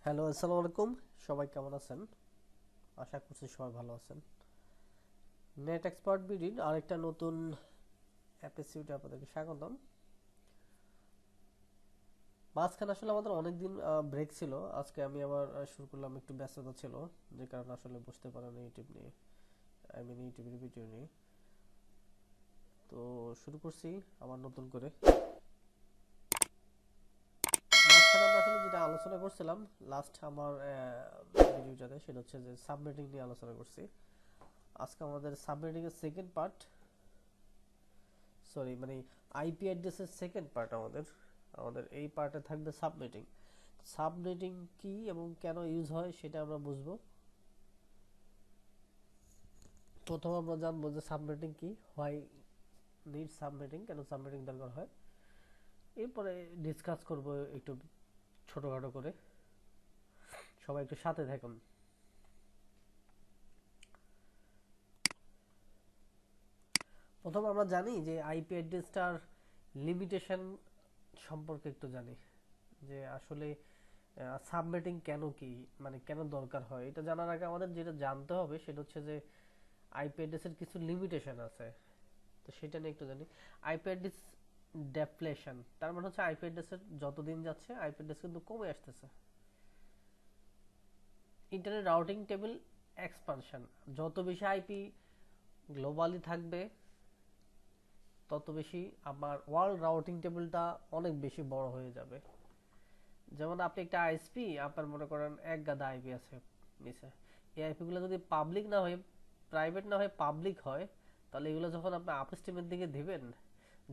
Hello, আসসালামু আলাইকুম। সবাই কেমন আছেন? আশা করছি সবাই ভালো আছেন। নেট এক্সপার্ট বিডির আরেকটা নতুন এপিসোডে আপনাদেরকে স্বাগতম। মাঝখানে আসলে আমাদের অনেকদিন ব্রেক ছিল। আজকে আমি আবার শুরু করলাম, একটু ব্যস্ততা ছিল যে কারণে আসলে বসতে পারিনি ইউটিউব নিয়ে, ইউটিউবের ভিডিও নিয়ে। তো শুরু করছি আবার নতুন করে। মাঝখানে আমরা আসলে যেটা আলোচনা করছিলাম লাস্ট আমার ভিডিওটাতে, সেটা হচ্ছে যে সাবনেটিং নিয়ে আলোচনা করছি। আজকে আমাদের সাবনেটিং এর সেকেন্ড পার্ট, সরি মানে আইপি অ্যাড্রেসের সেকেন্ড পার্ট। আমাদের আমাদের এই পার্টে থাকবে সাবনেটিং। সাবনেটিং কি এবং কেন ইউজ হয় সেটা আমরা বুঝবো। প্রথম আমরা জানবো যে সাবনেটিং কি, হোয়াই নিড সাবনেটিং, কেন সাবনেটিং দরকার হয়। এরপরে ডিসকাস করব একটু ছোটখাটো করে। সবাই একটু সাথে থাকুন। প্রথম আমরা জানি যে আইপি অ্যাড্রেসটার লিমিটেশন সম্পর্কে একটু জানি, যে আসলে সাবনেটিং কেন কি, মানে কেন দরকার হয়। এটা জানার আগে আমাদের যেটা জানতে হবে সেটা হচ্ছে যে আইপি অ্যাড্রেসের কিছু লিমিটেশন আছে। তো সেটা নিয়ে একটু জানি। আইপি অ্যাড্রেস ডেফ্লেশন, তার মানে হচ্ছে আইপি অ্যাড্রেসের যতদিন যাচ্ছে আইপি অ্যাড্রেস কিন্তু কমে আসতেছে। ইন্টারনেট রাউটিং টেবিল এক্সপানশন, যত বেশি আইপি গ্লোবালি থাকবে তত বেশি আমার ওয়ার্ল্ড রাউটিং টেবিলটা অনেক বেশি বড় হয়ে যাবে। যেমন আপনি একটা আইএসপি, আপনার মনে করেন এক গাদা আইপি আছে নিচে। এই আইপি গুলো যদি পাবলিক না হয়ে, প্রাইভেট না হয়ে পাবলিক হয়, তাহলে এগুলো যখন আপনি আপস্ট্রিমের দিকে দিবেন,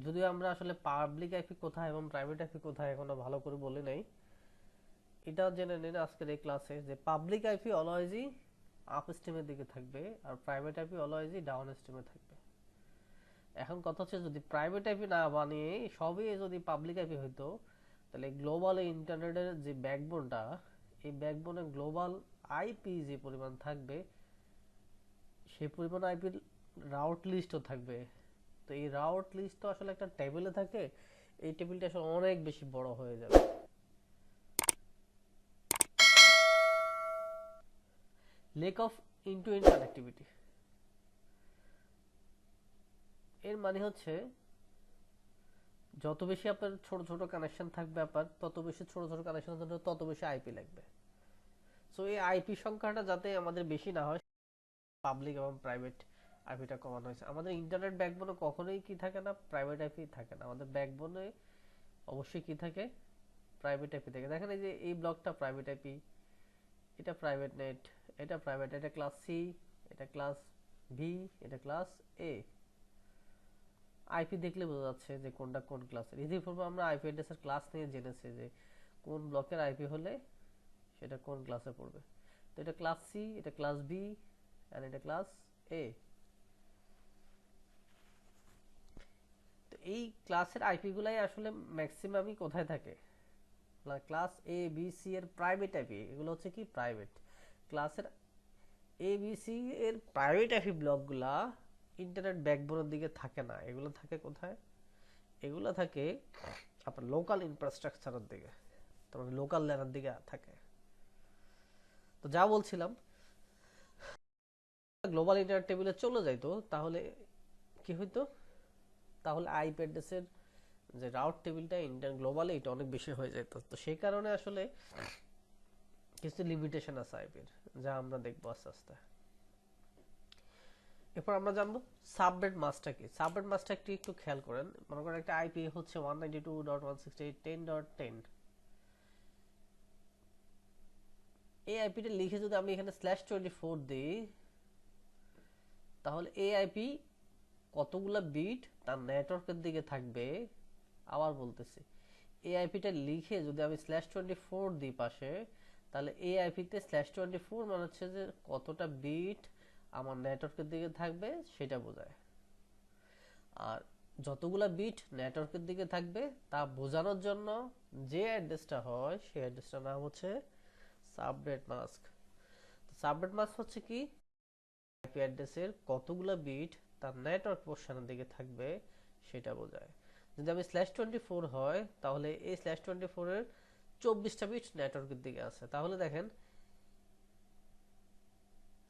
যদিও আমরা আসলে পাবলিক আইপি কোথায় এবং প্রাইভেট আইপি কোথায় এখনো ভালো করে বলি নাই, এটা জেনে নিন আজকের এই ক্লাসে, যে পাবলিক আইপি অলওয়েজই আপ স্ট্রিমের দিকে থাকবে আর প্রাইভেট আইপি অলওয়েজই ডাউন স্ট্রিমে থাকবে। এখন কথা হচ্ছে, যদি প্রাইভেট আইপি না বানিয়ে সবই যদি পাবলিক আইপি হইতো, তাহলে গ্লোবাল ইন্টারনেটের যে ব্যাকবোনটা, এই ব্যাকবোনে গ্লোবাল আইপি যে পরিমাণ থাকবে সেই পরিমাণ আইপির রাউট লিস্টও থাকবে। তো এই রাউট লিস্ট তো আসলে একটা টেবিলে থাকে, এই টেবিলটা আসলে অনেক বেশি বড় হয়ে যাবে। Lake of into in connectivity, এর মানে হচ্ছে যত বেশি আপনার ছোট ছোট কানেকশন থাকবে আপনার, তত বেশি ছোট ছোট কানেকশন জন্য তত বেশি আইপি লাগবে। সো এই আইপি সংখ্যাটা যাতে আমাদের বেশি না হয়, পাবলিক এবং প্রাইভেট আইপিটা কমানো হয়েছে। আমাদের ইন্টারনেট ব্যাকবোনে কখনোই কি থাকে না, প্রাইভেট আইপি থাকে না। আমাদের ব্যাকবোনে অবশ্যই কি থাকে, প্রাইভেট আইপি থাকে। দেখেন এই যে এই ব্লকটা প্রাইভেট আইপি, এটা প্রাইভেট নেট, এটা প্রাইভেট, এটা ক্লাস সি, এটা ক্লাস ভি, এটা ক্লাস এ। আইপি দেখলে বোঝা যাচ্ছে যে কোনটা কোন ক্লাসের। ইতিপূর্বে আমরা আইপি অ্যাড্রেসের ক্লাস নিয়ে জেনেছি যে কোন ব্লকের আইপি হলে সেটা কোন ক্লাসে পড়বে। তো এটা ক্লাস সি, এটা ক্লাস বি, আর এটা ক্লাস এ। তো এই ক্লাসের আইপি গুলাই আসলে ম্যাক্সিমামই কোথায় থাকে, ক্লাস এ বি সি এর প্রাইভেট আইপি। এগুলো হচ্ছে কি প্রাইভেট ক্লাসের। এ বি সি এর প্রাইভেট আইপি ব্লকগুলা ইন্টারনেট ব্যাকবোনের দিকে থাকে না, এগুলো থাকে কোথায়, এগুলো থাকে আপনার লোকাল ইনফ্রাস্ট্রাকচারের দিকে, তারপরে লোকাল ল্যানের দিকে থাকে। তো যা বলছিলাম, গ্লোবাল ইন্টারনেট টেবিলে চলে যাইতো তাহলে কি হইতো, তাহলে আইপি অ্যাড্রেসের যে রাউট টেবিলটা ইন্টার গ্লোবালে এটা অনেক বেশি হয়ে যেত। তো সেই কারণে আসলে কিছু লিমিটেশন আছে আইপির, যা আমরা দেখবো আস্তে আস্তে। এরপর আমরা জানবো সাবনেট মাস্কটা কি। সাবনেট মাস্কটা একটু খেয়াল করেন। মনে করেন একটা আইপি হচ্ছে 192.168.10.10। এই আইপিটা লিখে যদি আমি এখানে /24 দিই, তাহলে এই আইপি কতগুলা বিট তার নেটওয়ার্কের দিকে থাকবে। আবার বলতেছি, এই আইপিটা লিখে যদি আমি /24 দিই পাশে, তাহলে এই আইপিতে /24 মানে হচ্ছে যে কতটা বিট আমার নেটওয়ার্কের দিকে থাকবে সেটা বোঝায়। আর যতগুলা বিট নেটওয়ার্কের দিকে থাকবে তা বোঝানোর জন্য যে অ্যাড্রেসটা হয় সেই অ্যাড্রেসটার নাম হচ্ছে সাবনেট মাস্ক। সাবনেট মাস্ক হচ্ছে কি, আইপি অ্যাড্রেসের কতগুলা বিট তার নেটওয়ার্ক পোর্শনের দিকে থাকবে সেটা বোঝায়। যদি আমি /24 হয়, তাহলে এই /24 এর 24টা বিট নেটওয়ার্কের দিকে আছে। তাহলে দেখেন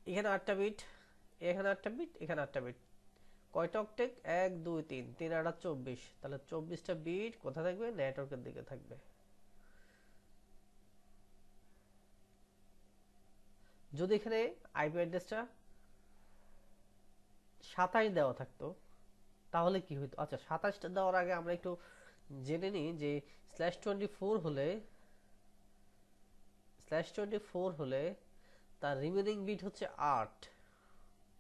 এখানে 8টা বিট, এখানে 8টা বিট, এখানে 8টা বিট, কয়টা অক্টেট? 1 2 3, 3 8 24। তাহলে 24টা বিট কোথায় থাকবে? নেটওয়ার্কের দিকে থাকবে। যদি এখানে আইপি অ্যাড্রেসটা 27 দেওয়া থাকতো তাহলে কি হতো? আচ্ছা, 27টা দেওয়ার আগে আমরা একটু জেনে নিই যে /24 হলে তার রিমেনিং বিট হচ্ছে 8।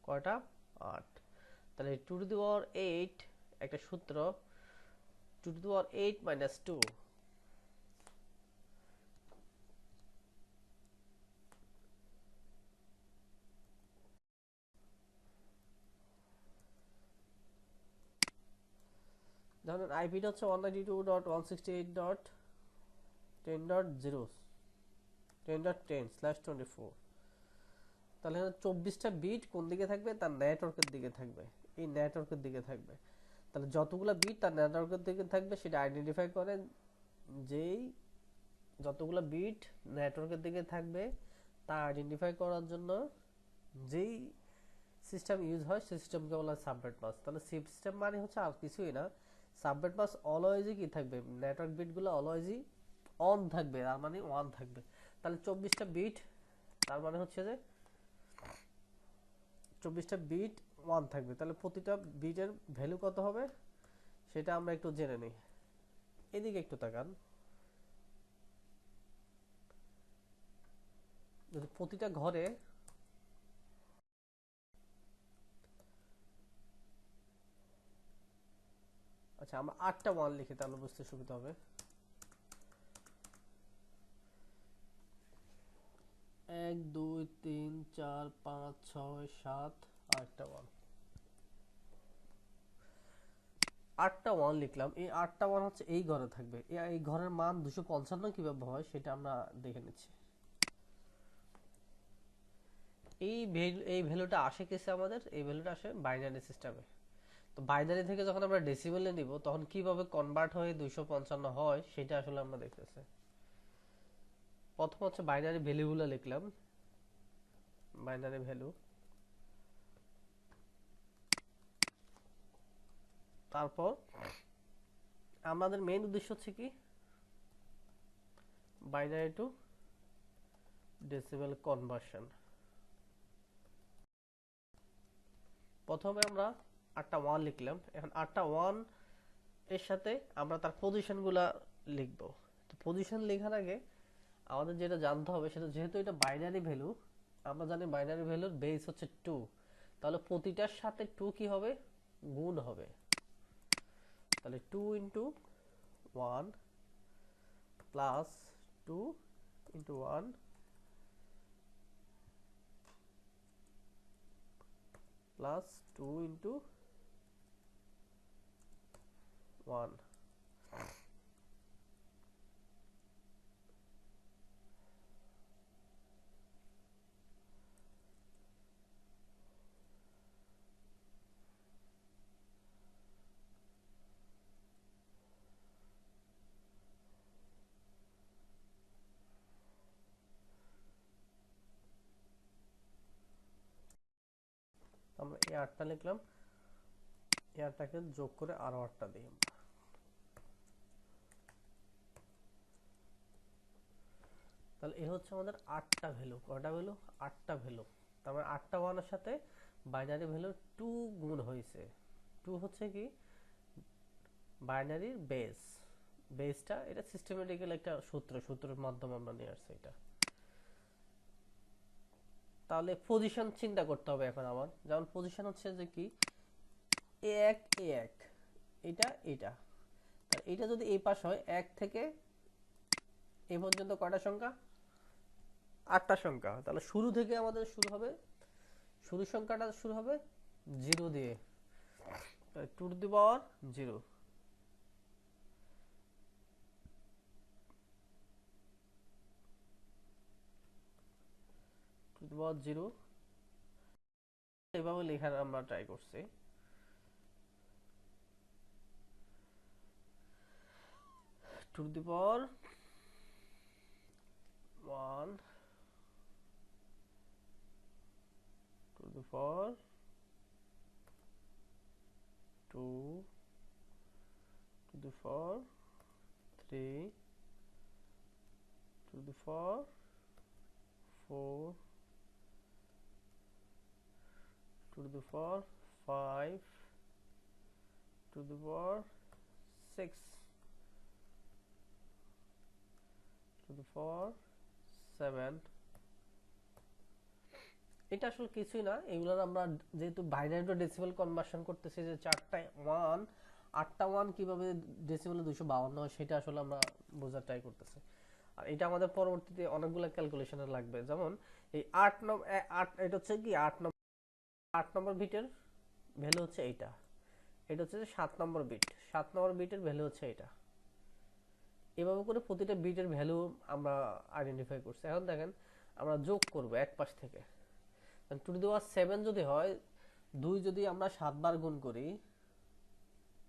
কয়টা? 8। তাহলে 2^8 একটা সূত্র, 2^8 - 2। ধরুন আইপিটা হচ্ছে 192.168.10.0 10.10/24। তাহলে 24টা বিট কোন দিকে থাকবে? তার নেটওয়ার্কের দিকে থাকবে, এই নেটওয়ার্কের দিকে থাকবে। তাহলে যতগুলো বিট তার নেটওয়ার্কের দিকে থাকবে সেটা আইডেন্টিফাই করেন, যেই যতগুলো বিট নেটওয়ার্কের দিকে থাকবে তা আইডেন্টিফাই করার জন্য যেই সিস্টেম ইউজ হয় সেই সিস্টেমকে বলা হয় সাবনেট মাস্ক। তাহলে সিস্টেম মানে হচ্ছে আর কিছুই না, সাবনেট মাস্ক অলওয়েজই কি থাকবে? নেটওয়ার্ক বিটগুলো অলওয়েজই অন থাকবে, তার মানে 1 থাকবে। তাহলে 24টা বিট, তার মানে হচ্ছে যে 24টা বিট 1 থাকবে। তাহলে প্রতিটা বিটের ভ্যালু কত হবে সেটা আমরা একটু জেনে নিই। এদিকে একটু তাকান, যদি প্রতিটা ঘরে আচ্ছা আমরা 8টা 1 লিখি তাহলে বুঝতে সুবিধা হবে। 1 2 3 4 5 6 7 8টা 1, 8টা 1 লিখলাম। এই 8টা 1 হচ্ছে এই ঘরে থাকবে। এই ঘরের মান 255 কিভাবে হয় সেটা আমরা দেখে নিচ্ছি। এই ভ্যালুটা আসে কিসে? আমাদের এই ভ্যালুটা আসে বাইনারি সিস্টেমে। তো বাইনারি থেকে যখন আমরা ডেসিবেলে নিব তখন কিভাবে কনভার্ট হয়ে 255 হয় সেটা আসলে আমরা দেখতেছি। প্রথম হচ্ছে বাইনারি ভ্যালুগুলো লিখলাম, বাইনারি ভ্যালু। তারপর আমাদের মেইন উদ্দেশ্য হচ্ছে কি? Binary two decibel conversion. প্রথমে আমরা 8টা 1 লিখলাম। এখন 8টা 1 এর সাথে আমরা তার পজিশনগুলা লিখব। তো পজিশন লেখার আগে আমাদের যেটা জানতে হবে সেটা, যেহেতু এটা বাইনারি ভ্যালু, আমরা জানি বাইনারি ভ্যালুর বেস হচ্ছে 2, তাহলে প্রতিটার সাথে 2 কি হবে? গুণ হবে। তাহলে 2 × 1 প্লাস 2 × 1 প্লাস 2 × 1। আমরা এই 8টা লিখলাম, এই 8টাকে যোগ করে আরো 8টা দিই আমরা। তাহলে এই হচ্ছে আমাদের 8টা ভ্যালু। কয়টা ভ্যালু? 8টা ভ্যালু। তারপর 8টা 1 এর সাথে বাইনারি ভ্যালু 2 গুণ হয়েছে। 2 হচ্ছে কি? বাইনারির বেস। বেসটা এটা সিস্টেমেটিক্যাল একটা সূত্রের মাধ্যমে আমরা নিয়ে আসছি এটা। তাহলে পজিশন চিন্তা করতে হবে এখন আমার। যেমন পজিশন হচ্ছে যে কি? A1 A1, এটা এটা। তাহলে এটা যদি এই পাশ হয় 1 থেকে এই পর্যন্ত কয়টা সংখ্যা? 8টা সংখ্যা। তাহলে শুরু থেকে আমাদের শুরু হবে, শুরুর সংখ্যাটা শুরু হবে 0 দিয়ে, 2^0, 2^0 এভাবে লেখার আমরা ট্রাই করছি। To the power 1 to the power 2 to the power 3 to the power 4 to the power 5 to the power 6 to the power 7 এটা আসলে কিছুই না এগুলোর আমরা যেহেতু বাইনারি টু ডেসিমাল কনভার্সন করতেছি যে চারটায় 1 8টা 1 কিভাবে ডেসিমালে 252 হয় সেটা আসলে আমরা বোঝার ট্রাই করতেছি আর এটা আমাদের পরবর্তীতে অনেকগুলো ক্যালকুলেশনে লাগবে যেমন এই 8 নম্বর 8 এটা হচ্ছে কি 8 নম্বর বিটের ভ্যালু হচ্ছে এইটা এটা হচ্ছে 7 নম্বর বিট 7 নম্বর বিটের ভ্যালু হচ্ছে এটা এভাবে করে প্রতিটা বিটের ভ্যালু আমরা আইডেন্টিফাই করছি এখন দেখেন আমরা যোগ করব এক পাশ থেকে টু দি পাওয়ার 7 যদি হয় 2 যদি আমরা 7 বার গুণ করি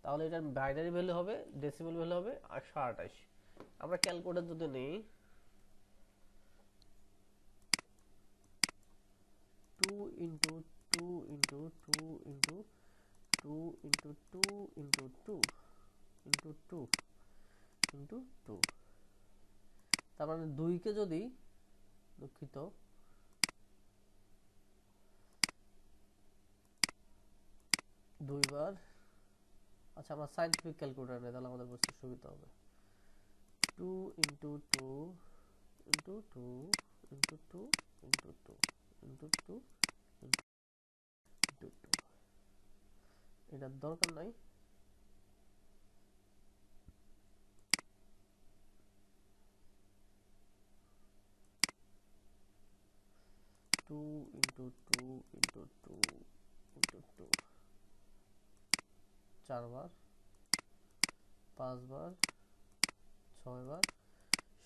তাহলে এটার বাইনারি ভ্যালু হবে ডেসিমাল ভ্যালু হবে 128 আমরা ক্যালকুলেটর যদি নেই 2 into 2 into 2 into 2 into 2 into 2 into 2 into 2 তার মানে 2 কে যদি দুঃখিত 2 বার আচ্ছা আমরা সায়েন্টিফিক ক্যালকুলেটর নেই তাহলে আমাদের বুঝতে সুবিধা হবে 2 into 2 into 2 into 2 into 2 into 2 into 2 এটার দরকার নাই 2 into 2 into 2 into 2 4 বার 5 বার 6 বার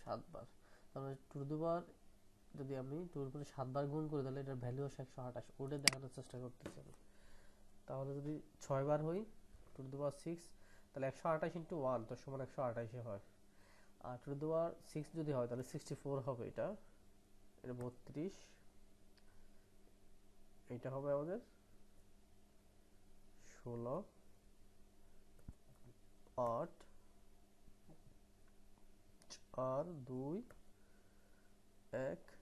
7 বার তাহলে টু দি পাওয়ার যদি আমি 2 এর উপরে 7 বার গুণ করি তাহলে এটার ভ্যালু আসে 128 ওটা দেখানোর চেষ্টা করতেছি আমি তাহলে যদি 6 বার হই টু দি পাওয়ার 6 তাহলে 128 into 1 তো সমান 128 হয় আর টু দি পাওয়ার 6 যদি হয় তাহলে 64 হবে এটা 32 এটা হবে আমাদের 16 8 4 2 1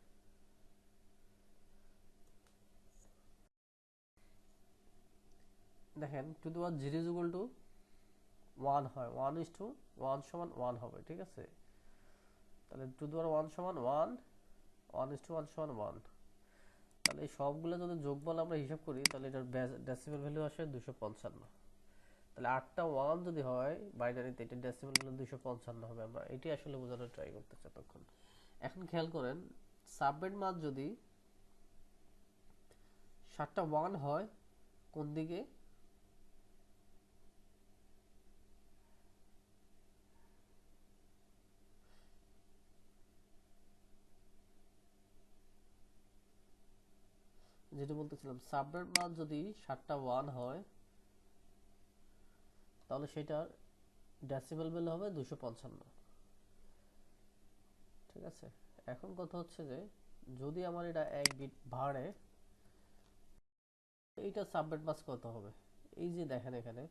দেখেন to the power 0 is equal to 1 হয় 1 is to 1 সমান 1 হবে ঠিক আছে তাহলে টু দি পাওয়ার 1 সমান 1 1 is to 1 সমান 1 তাহলে এই সবগুলো যদি যোগফল আমরা হিসাব করি তাহলে এটার ডেসিমাল ভ্যালু আসে 255 তাহলে 8টা 1 যদি হয় বাইনারিতে এটা ডেসিমাল ভ্যালু 255 হবে আমরা এটাই আসলে বোঝানোর ট্রাই করতেছি ততক্ষণ এখন খেয়াল করেন সাবমিট মান যদি 7টা 1 হয় কোন দিকে যেটা বলতেছিলাম সাবমিট মান যদি 7টা 1 হয় তাহলে সেটার ডেসিমাল ভ্যালু হবে 255 ঠিক আছে এখন কথা হচ্ছে যে যদি আমার এটা 1 বিট বাড়ে এইটা সাবমিট মাস কত হবে এই যে দেখেন এখানে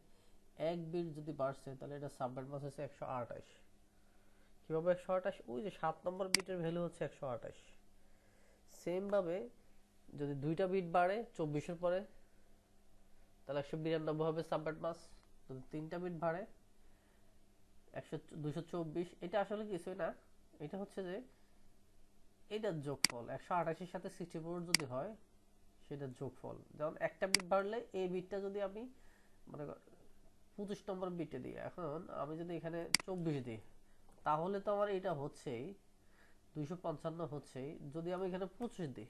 1 বিট যদি বাড়ছে তাহলে এটা সাবমিট মাস হচ্ছে 128 কিভাবে 128 ওই যে 7 নম্বর বিটের ভ্যালু হচ্ছে 128 সেম ভাবে যদি দুইটা বিট বাড়ে 24 এর পরে তাহলে 192 হবে সাবমিট মাস যদি তিনটা বিট বাড়ে 224 এটা আসলে কিছুই না এটা হচ্ছে যে এটার যোগফল 128 এর সাথে 64 যদি হয় সেটার যোগফল যেমন একটা বিট বাড়লে এই বিটটা যদি আমি মানে 25 নম্বর বিটে দিই এখন আমি যদি এখানে 24 দিই তাহলে তো আমার এটা হচ্ছেই 255 হচ্ছেই যদি আমি এখানে 25 দিই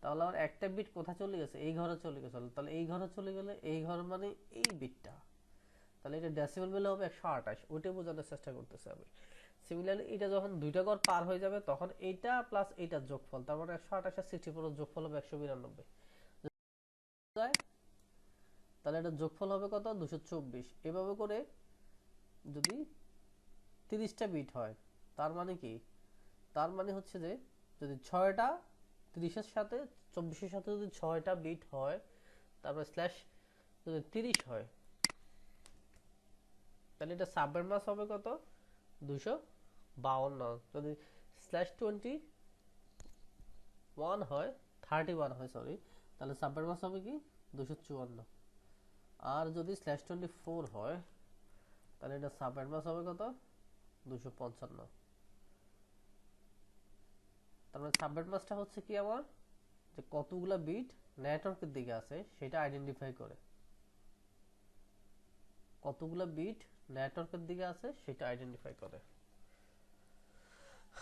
তাহলে আমার একটা বিট কোথায় চলে গেছে এই ঘরে চলে গেছে তাহলে এই ঘরে চলে গেলে এই ঘর মানে এই বিটটা তাহলে এটা ডেসিমাল ভ্যালু হবে 128 ওইটা বোঝানোর চেষ্টা করতেছি আমি সিমিলারলি এটা যখন দুইটা ঘর পার হয়ে যাবে তখন এইটা প্লাস এইটার যোগফল তার মানে 128 আর 64 এর যোগফল হবে 192 তাহলে এটা যোগফল হবে কত 224 এভাবে করে যদি 30টা বিট হয় তার মানে কি তার মানে হচ্ছে যে যদি 6টা 30-এর সাথে 24-এর সাথে যদি 6টা বিট হয়, তারপরে স্ল্যাশ যদি 30 হয়, তাহলে এটা সাবের মাস হবে কত? 252। যদি স্ল্যাশ 21 হয়, 31 হয় সরি, তাহলে সাবের মাস হবে কি 254। আর যদি স্ল্যাশ 24 হয়, তাহলে এটা সাবের মাস হবে কত? 255। তার মানে সাবের মাসটা হচ্ছে কি আমার, যে কতগুলা বিট নেটওয়ার্কের দিকে আছে সেটা আইডেন্টিফাই করে, কতগুলা বিট নেটওয়ার্কের দিকে আছে সেটা আইডেন্টিফাই করে।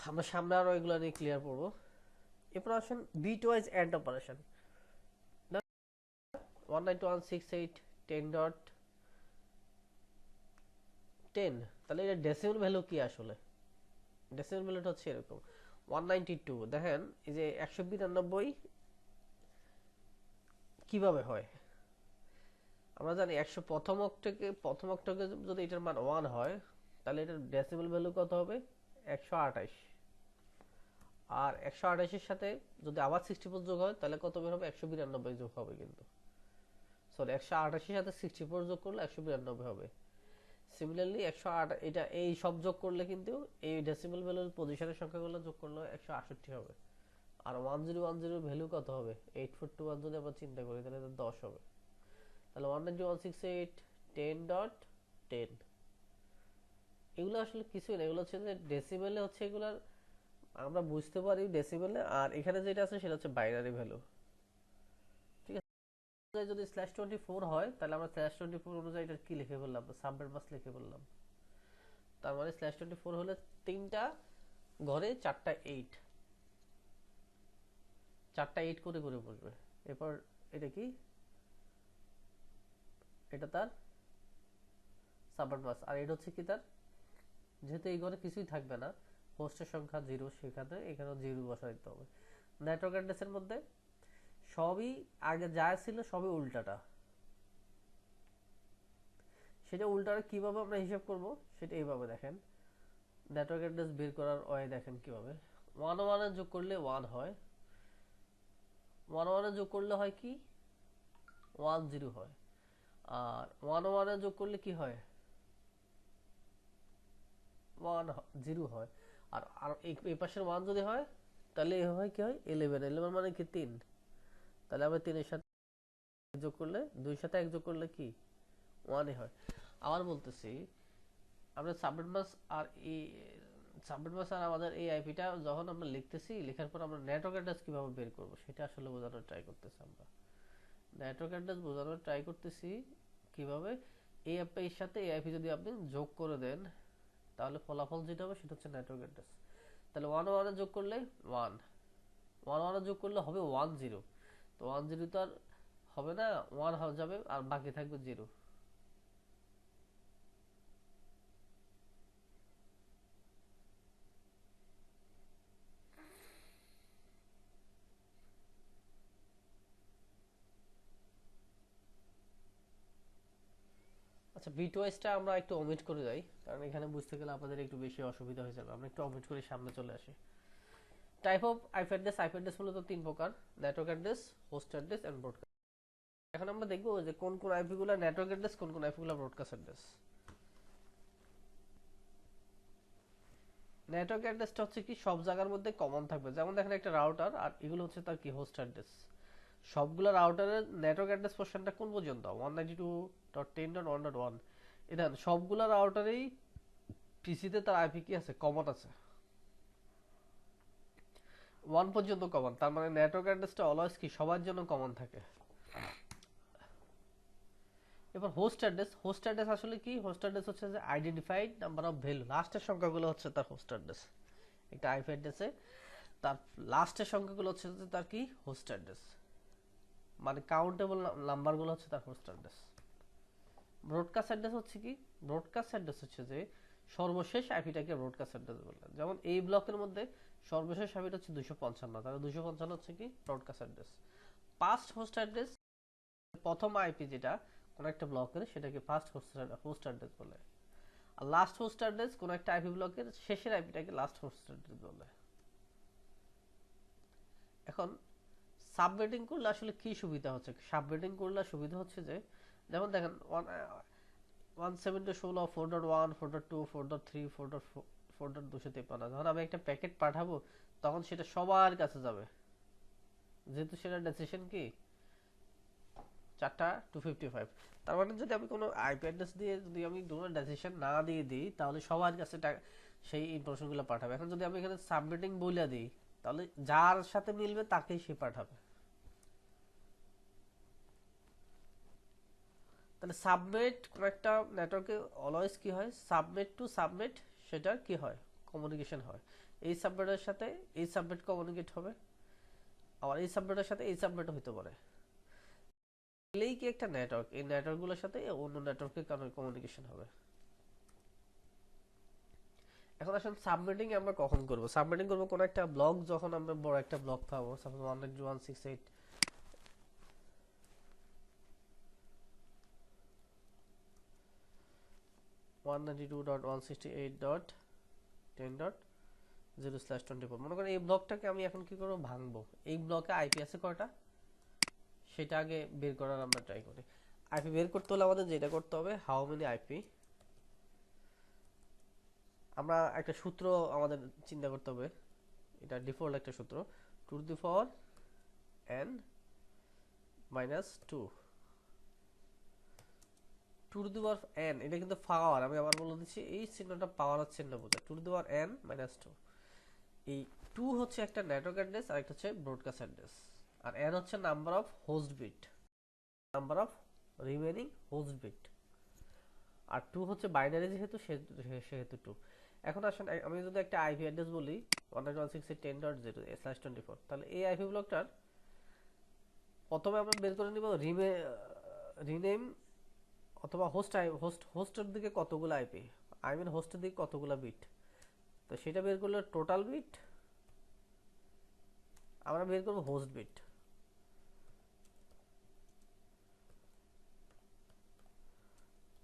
আমরা সামনে আরো এগুলো নিয়ে ক্লিয়ার করবো। এরপর আসেন বিট ওয়াইজ এন্ড অপারেশন। 192.168.10.10, তাহলে এটা ডেসিমাল ভ্যালু কি আসলে? ডেসিমাল ভ্যালুটা হচ্ছে এরকম 192। দেখেন এই যে 192 কিভাবে হয়? আমরা জানি 100 প্রথম অক্টকে যদি এটার মান 1 হয়, তাহলে এটার ডেসিমাল ভ্যালু কত হবে? 128। আর 128 এর সাথে যদি আবার 64 যোগ হয়, তাহলে কত বের হবে? 192 যোগ হবে। কিন্তু সরি, 128 এর সাথে 64 যোগ করলে 192 হবে। সিমিলারলি 108, এটা এই সব যোগ করলে কিন্তু এই ডেসিমাল ভ্যালুর পজিশনের সংখ্যাগুলো যোগ করলে 168 হবে। আর 1010 ভ্যালু কত হবে? 8421 যদি আমরা চিন্তা করি, তাহলে এটা 10 হবে। তাহলে 192.168.10.10, এগুলো আসলে কিছুই না, এগুলো হচ্ছে যে ডেসিমেলে হচ্ছে এগুলার আমরা বুঝতে পারি ডেসিমেলে, আর এখানে যেটা আছে সেটা হচ্ছে বাইনারি ভ্যালু। ঠিক আছে, যদি স্ল্যাশ 24 হয়, তাহলে আমরা স্ল্যাশ 24 অনুযায়ী এটা কি লিখে বললাম? সাবনেট মাস লিখে বললাম। তার মানে স্ল্যাশ 24 হলে 3টা ঘরে 4টা 8, 4টা 8 করে করে বসবে। এরপর এটা কি? এটা তার সাবনেট মাস। আর এটা হচ্ছে কি তার, যেহেতু এই ঘরে কিছুই থাকবে না, হোস্টের সংখ্যা 0, সেখানে এখানেও 0 বসা দিতে হবে। নেটওয়ার্ক অ্যাড্রেসের মধ্যে সবই আগে যা ছিল সবই উল্টাটা। সেটা উল্টাটা কিভাবে আমরা হিসাব করব সেটা এইভাবে দেখেন। নেটওয়ার্ক অ্যাড্রেস বের করার ওয়ে দেখেন কিভাবে। 1 যোগ করলে 1 হয়, 1 যোগ করলে হয় কি? 10 হয়। আর 1 যোগ করলে কি হয়? 10 হয়। আর আর এই পাশের 1 যদি হয়, তাহলে এই হয় কি হয়? 11। 11 মানে কি? 3। তাহলে আমরা 3 এর সাথে যোগ করলে, 2 সাথে 1 যোগ করলে কি? 1 হয়। আবার বলতেছি, আমরা সাবনেট মাস আর এই সাবনেট মাস আর আমাদের এই আইপিটা যখন আমরা লিখতেছি, লেখার পর আমরা নেটওয়ার্ক অ্যাড্রেস কিভাবে বের করব সেটা আসলে বোঝানোর ট্রাই করতেছি। আমরা নেটওয়ার্ক অ্যাড্রেস বোঝানোর ট্রাই করতেছি কিভাবে। এই আইপির সাথে এই আইপি যদি আপনি যোগ করে দেন, তাহলে ফলাফল যেটা হবে সেটা হচ্ছে নেটওয়ার্ক অ্যাড্রেস। তাহলে 1 যোগ করলে 1, 1 যোগ করলে হবে 10। তো 10 তো আর হবে না, 1 হয়ে যাবে আর বাকি থাকবে 0। আচ্ছা, বিট ওয়াইজটা আমরা একটু ওমিট করে যাই, কারণ এখানে বুঝতে গেলে আপনাদের একটু বেশি অসুবিধা হয়ে যাবে। আমরা একটু ওমিট করে সামনে চলে আসি। Type of IP address. IP address মূলত 3 প্রকার: network address, host address and broadcast. এখন আমরা দেখব যে কোন কোন আইপি গুলো নেটওয়ার্ক অ্যাড্রেস, কোন কোন আইপি গুলো ব্রডকাস্ট অ্যাড্রেস। নেটওয়ার্ক অ্যাড্রেসটা হচ্ছে কি সব জায়গার মধ্যে কমন থাকবে। যেমন দেখেন একটা রাউটার, আর এগুলো হচ্ছে তার কি হোস্ট অ্যাড্রেস। সবগুলো রাউটারের নেটওয়ার্ক অ্যাড্রেস পোরশনটা কোন পর্যন্ত? 192.10.1.1। এটা সবগুলো রাউটারেই পিসিতে তার আইপি কি আছে? কমন আছে, 1 পর্যন্ত কমন। তার মানে নেটওয়ার্ক অ্যাড্রেসটা অলওয়েজ কি সবার জন্য কমন থাকে। এবার হোস্ট অ্যাড্রেস। হোস্ট অ্যাড্রেস আসলে কি? হোস্ট অ্যাড্রেস হচ্ছে যে আইডেন্টিফাইড নাম্বার অফ ভ্যালু, লাস্টের সংখ্যাগুলো হচ্ছে তার হোস্ট অ্যাড্রেস। একটা আইপি অ্যাড্রেসে তার লাস্টের সংখ্যাগুলো হচ্ছে যে তার কি? Host address. মানে কাউন্টেবল নাম্বারগুলো হচ্ছে তার হোস্ট অ্যাড্রেস। ব্রডকাস্ট অ্যাড্রেস হচ্ছে কি? ব্রডকাস্ট অ্যাড্রেস হচ্ছে যে সর্বশেষ আইপিটাকে ব্রডকাস্ট অ্যাড্রেস বলে। যেমন এই ব্লকের মধ্যে সর্বশেষ আইপিটা হচ্ছে 255, তাহলে 255 হচ্ছে কি? Broadcast address. Past host address, প্রথম আইপি যেটা কোন একটা ব্লকের, সেটাকে ফার্স্ট হোস্ট অ্যাড্রেস বলে। আর লাস্ট হোস্ট অ্যাড্রেস কোন একটা আইপি ব্লকের শেষের আইপিটাকে লাস্ট হোস্ট অ্যাড্রেস বলে। এখন সাবনেটিং করলে আসলে কি সুবিধা হচ্ছে, সাবনেটিং করলে সুবিধা হচ্ছে যে যেমন দেখেন 172.16 4.1 4.2 4.3 4.253, যখন আমি একটা প্যাকেট পাঠাবো তখন সেটা সবার কাছে যাবে, যেহেতু সেটা ডেসিশন কি 4টা 255। তার মানে যদি আমি কোনো আইপি অ্যাড্রেস দিয়ে যদি আমি কোনো ডেসিশন না দিয়ে দিই তাহলে সবার কাছে সেই ইনফরমেশনগুলো পাঠাবে। এখন যদি আমি এখানে সাবমিটিং বলে দিই তাহলে যার সাথে মিলবে তাকেই সে পাঠাবে। তাহলে সাবনেট কোন একটা নেটওয়ার্কে অলওয়েজ কি হয়, সাবনেট টু সাবনেট সেটার কি হয়, কমিউনিকেশন হয়। এই সাবনেটের সাথে এই সাবনেট কমিউনিকেট হবে, আবার এই সাবনেটের সাথে এই সাবনেট হতে পারে। এলেই কি একটা নেটওয়ার্ক, এই নেটওয়ার্কগুলোর সাথে অন্য নেটওয়ার্কের কারণে কমিউনিকেশন হবে। এখন আসলে সাবমিটিং আমরা কখন করব, সাবমিটিং করব কোন একটা ব্লক, যখন আমরা বড় একটা ব্লক পাবো, সাপোজ 192.168 192.168.10.0/24। মনে করেন এই ব্লকটাকে আমি এখন কি করব, ভাঙবো। এই ব্লকে আইপি আছে কয়টা সেটা আগে বের করার আমরা ট্রাই করি। আইপি বের করতে হলে আমাদের যেটা করতে হবে, হাউ মেনি আইপি, আমরা একটা সূত্র আমাদের চিন্তা করতে হবে, এটা ডিফল্ট একটা সূত্র, 2n - 2 2n, এটা কিন্তু পাওয়ার, আমি আবার বলে দিচ্ছি এই চিহ্নটা পাওয়ার চিহ্ন বোঝায়, 2n - 2। এই 2 হচ্ছে একটা নেটওয়ার্ক অ্যাড্রেস আর একটা হচ্ছে ব্রডকাস্ট অ্যাড্রেস, আর n হচ্ছে number of host bit, number of remaining host bit, আর 2 হচ্ছে বাইনারি যেহেতু সেহেতু 2। এখন আসেন আমি যদি একটা আইপি অ্যাড্রেস বলি 192.168.10.0/24, তাহলে এই আইপি ব্লকটার প্রথমে আমরা বের করে নিব রিনেম অথবা হোস্টের দিকে কতগুলো আইপি, আই মিন হোস্টের দিকে কতগুলো বিট, তো সেটা বের করলে টোটাল বিট, আমরা বের করব host bit,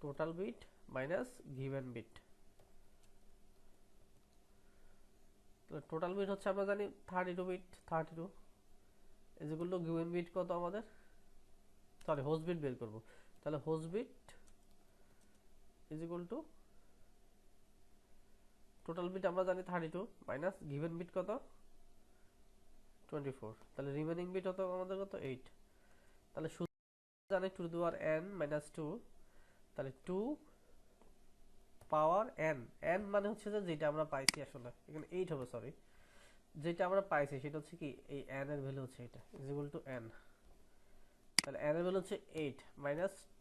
total bit minus given bit. Total bit হচ্ছে আমরা জানি 32 bit, 32 is equal to given bit কত আমাদের, সরি হোস্ট বিট বের করব, তাহলে host bit is equal to total bit আমরা জানি 32 মাইনাস গিভেন বিট কত 24, তাহলে রিমেইনিং বিট কত আমাদের কত 8। তাহলে সূত্র জানি 2n - 2, তাহলে 2 পাওয়ার n, n মানে হচ্ছে যে যেটা আমরা পাইছি, আসলে এখানে 8 হবে, সরি যেটা আমরা পাইছি সেটা হচ্ছে কি এই n এর ভ্যালু হচ্ছে এটা ইজ ইকুয়াল টু n, তাহলে n এর ভ্যালু হচ্ছে 8 -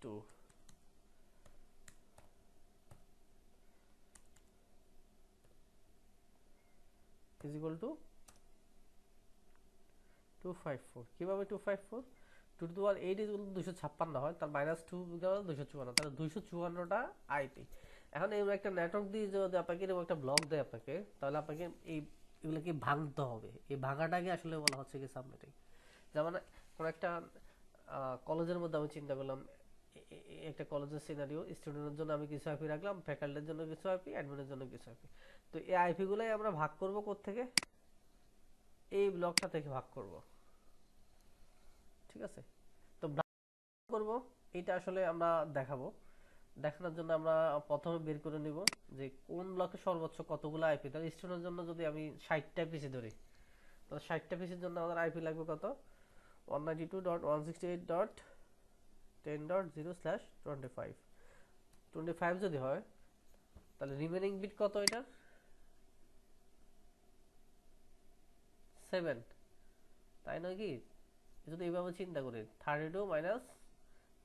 2 ইজ ইকুয়াল টু 254। কিভাবে 254, 2 টু দি পাওয়ার 8 ইজ 256 হয়, তার -2 254, তাহলে 254টা আইপি। এখন এই একটা নেটওয়ার্ক দিয়ে যদি আপনাকে এরকম একটা ব্লক দেয় আপনাকে, তাহলে আপনাকে এই এগুলোকে ভাঙতে হবে, এই ভাঙাটাকে আসলে বলা হচ্ছে কি সাবনেটিং। যেমন কোন একটা কলেজের মধ্যে আমি চিন্তা করলাম, একটা কলেজের সিনারিও, স্টুডেন্টের জন্য আমি কিছু আইপি রাখলাম, ফ্যাকাল্টির জন্য কিছু আইপি, অ্যাডমিনের জন্য কিছু আইপি, তো এই আইপি গুলাই আমরা ভাগ করব কোত্থেকে, এই ব্লকটা থেকে ভাগ করব, ঠিক আছে। তো করব এটা আসলে আমরা দেখাবো, দেখানোর জন্য আমরা প্রথমে বের করে নিব যে কোন ব্লকে সর্বোচ্চ কতগুলো আইপি। তাহলে স্টুডেন্টের জন্য যদি আমি 60টা পিসি ধরি, তাহলে 60টা পিসির জন্য আমাদের আইপি লাগবে কত, 192.168.10.0/25, 25 যদি হয় তাহলে রিমেইনিং বিট কত, এটা 7, তাই নয় কি, যদি এইভাবে চিন্তা করি 32 -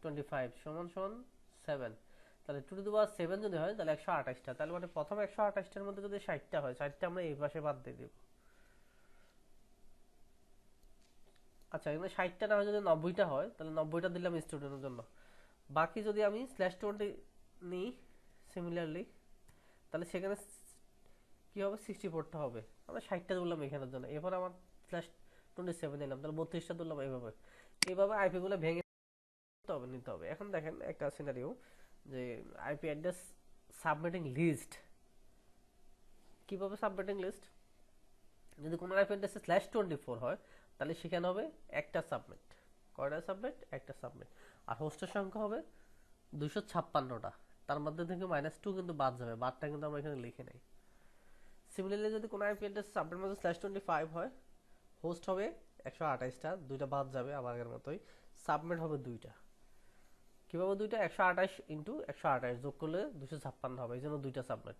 25 = 7, তাহলে 2 টু দি পাওয়ার 7 যদি হয় তাহলে 128টা, তাহলে মানে প্রথম 128টার মধ্যে যদি 60টা হয়, 60টা আমরা এই পাশে বাদ দিয়ে দেব। আচ্ছা এখানে 60টা না হয় যদি 90টা হয় তাহলে 90টা দিলাম স্টুডেন্টের জন্য, বাকি যদি আমি /20 নিই সিমিলারলি, তাহলে সেখানে কি হবে 64টা হবে, আমরা 60টা দিলাম এখানের জন্য, এরপর আমার /27 নিলাম, তাহলে 32টা দিলাম, এইভাবে এইভাবে আইপি গুলো ভেঙে নিতে হবে। এখন দেখেন একটা সিনারিও যে আইপি অ্যাড্রেস সাবমিটিং লিস্ট, কিভাবে সাবমিটিং লিস্ট, যদি কোনো আইপি অ্যাড্রেসে /24 হয় তাহলে সেখানে হবে একটা সাবনেট। কয়টা সাবনেট? একটা সাবনেট। আর হোস্টের সংখ্যা হবে 256টা। তার মধ্যে থেকে -2 কিন্তু বাদ যাবে, বাদটা কিন্তু আমরা এখানে লিখে নাই। সিমিলারলি যদি কোনো আইপি অ্যাড্রেস সাবনেট মধ্যে /25 হয়, হোস্ট হবে 128টা, দুইটা বাদ যাবে আবার আগের মতোই, সাবনেট হবে দুইটা। কিভাবে দুইটা? 128 ইন্টু 128 যোগ করলে 256 হবে, এই জন্য দুইটা সাবনেট।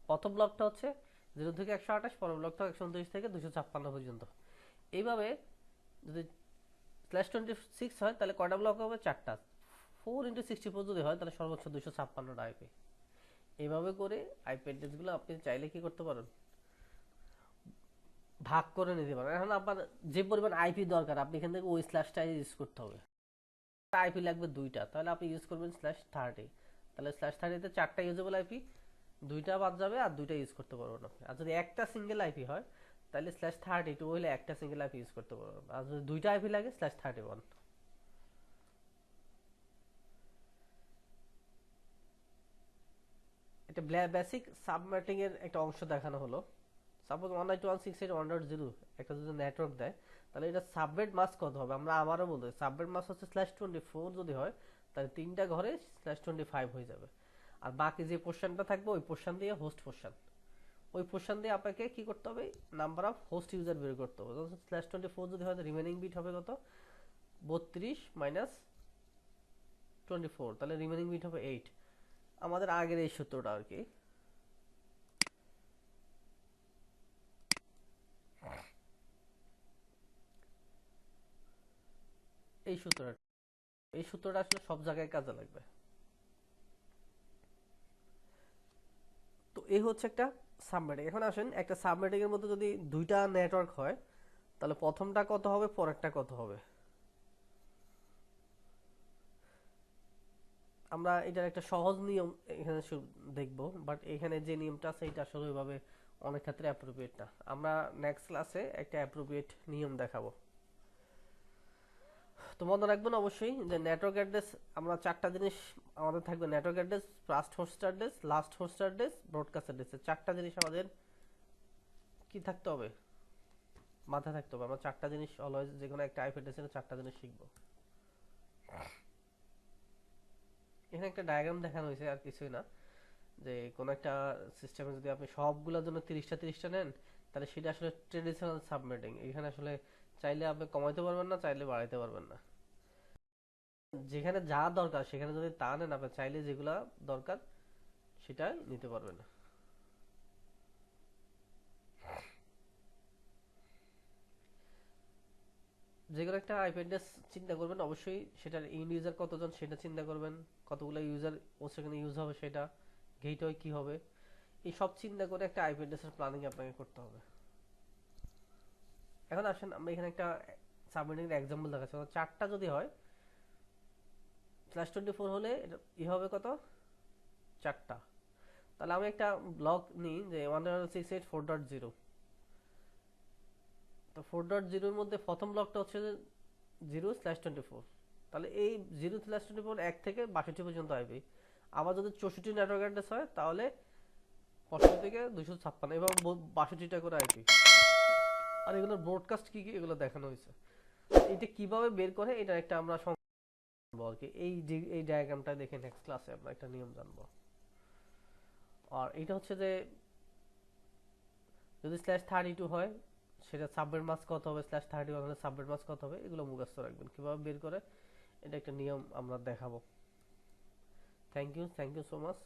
প্রথম ব্লকটা হচ্ছে 0 থেকে 128, পরের ব্লকটা 129 থেকে 256 পর্যন্ত। এইভাবে যদি /26 হয় তাহলে কয়টা ব্লক হবে? 4টা। 4 ইন্টু 64 যদি হয় তাহলে সর্বোচ্চ 256টা আইপি। এইভাবে করে আইপি অ্যাড্রেসগুলো আপনি চাইলে কি করতে পারেন, ভাগ করে নিতে পারেন। এখন আপনার যে পরিমাণ আইপি দরকার আপনি এখান থেকে ওই স্ল্যাশটা ইউজ করতে হবে। আইপি লাগবে দুইটা, তাহলে আপনি ইউজ করবেন /30। তাহলে /30তে 4টা ইউজেবল আইপি, দুইটা বাদ যাবে আর দুইটা ইউজ করতে পারবেন আপনি। আর যদি একটা সিঙ্গেল আইপি হয় তাহলে /32 হলে একটা সিঙ্গেল আইপি ইউজ করতে পারবেন। আর যদি দুইটা আইপি লাগে /31। এটা বেসিক সাবনেটিং এর একটা অংশ দেখানো হলো। সাপোজ 192.168.1.0 একটা যদি নেটওয়ার্ক দেয়, তাহলে এটা সাবনেট মাস্ক কত হবে? আমরা আমারও বলতে সাবনেট মাস্ক হচ্ছে /24 যদি হয় তাহলে তিনটা ঘরে /25 হয়ে যাবে। আর বাকি যে পোর্শনটা থাকবে ওই পোর্শন দিয়ে হোস্ট পোর্শন, ওই পোর্শন দিয়ে আপনাকে কি করতে হবে? নাম্বার অফ হোস্ট ইউজার বের করতে হবে। /24 যদি হয় রিমেনিং বিট হবে কত? 32 মাইনাস 24, তাহলে রিমেনিং বিট হবে 8। আমাদের আগের এই সূত্রটা আর কি। এই সূত্রটা এই সূত্রটা আসলে সব জায়গায় কাজে লাগবে। তো এই হচ্ছে একটা সাবনেটিং। এখন আসেন একটা সাবনেটিং এর মধ্যে যদি দুইটা নেটওয়ার্ক হয় তাহলে প্রথমটা কত হবে, পরেরটা কত হবে? আমরা এটার একটা সহজ নিয়ম এখানে দেখব, বাট এখানে যে নিয়মটা আছে এটা আসলে ওইভাবে অনেক ক্ষেত্রে অ্যাপ্রোপ্রিয়েট না। আমরা নেক্সট ক্লাসে একটা অ্যাপ্রোপ্রিয়েট নিয়ম দেখাবো। তো মনে রাখবেন অবশ্যই যে নেটওয়ার্ক অ্যাড্রেস আমরা চারটা জিনিস আমাদের থাকবে: network address, first host address, last host address, broadcast address. চারটা জিনিস আমাদের কি থাকতে হবে? মাথায় থাকতে হবে। আমরা চারটা জিনিস অলওয়েজ যে কোনো একটা আইপি অ্যাড্রেসের চারটা জিনিস শিখবো। এখানে একটা ডায়াগ্রাম দেখানো হয়েছে, আর কিছুই না। যে কোন একটা সিস্টেমে যদি আপনি সবগুলোর জন্য 30টা নেন তাহলে সেটা আসলে ট্রেডিশনাল সাবনেটিং। এখানে আসলে চাইলে আপনি কমাইতে পারবেন না, চাইলে বাড়াইতে পারবেন না। যেখানে যা দরকার সেখানে যদি তা নেন, আপনি চাইলে যেগুলা দরকার সেটাই নিতে পারবেন। যে কোনো একটা আইপি অ্যাড্রেস চিন্তা করবেন, অবশ্যই সেটার ইন্ড ইউজার কতজন সেটা চিন্তা করবেন, কতগুলো ইউজার ও সেখানে ইউজ হবে সেটা, গেটওয়ে কি হবে, এই সব চিন্তা করে একটা আইপি অ্যাড্রেসের প্ল্যানিং আপনাকে করতে হবে। এখন আসেন আমরা এখানে একটা সাবনেটিং এর एग्जांपल দেখাচ্ছি। চারটা যদি হয় /24 হলে ই হবে কত? চারটা। তাহলে আমি একটা ব্লক নিই যে 168.4.0। তো 4.0 এর মধ্যে প্রথম ব্লকটা হচ্ছে 0/24। তাহলে এই 0/24 এক থেকে 62 পর্যন্ত আইপি। আবার যদি 64 নেটওয়ার্ক অ্যাড্রেস হয় তাহলে 65 থেকে 256, এবং 62টা করে আইপি। আর এগুলোর ব্রডকাস্ট কি কি এগুলো দেখানো হয়েছে। এটা কিভাবে বের করে এটা একটা আমরা জানবো আর কি। এই ডায়াগ্রামটা দেখে নেক্সট ক্লাসে আমরা একটা নিয়ম জানবো। আর এটা হচ্ছে যে যদি /32 হয় সেটা সাবনেট মাস্ক কত হবে, /31 হলে সাবনেট মাস্ক কত হবে, এগুলো মুখস্থ রাখবেন কিভাবে বের করে। এটা একটা নিয়ম আমরা দেখাবো। Thank you so much.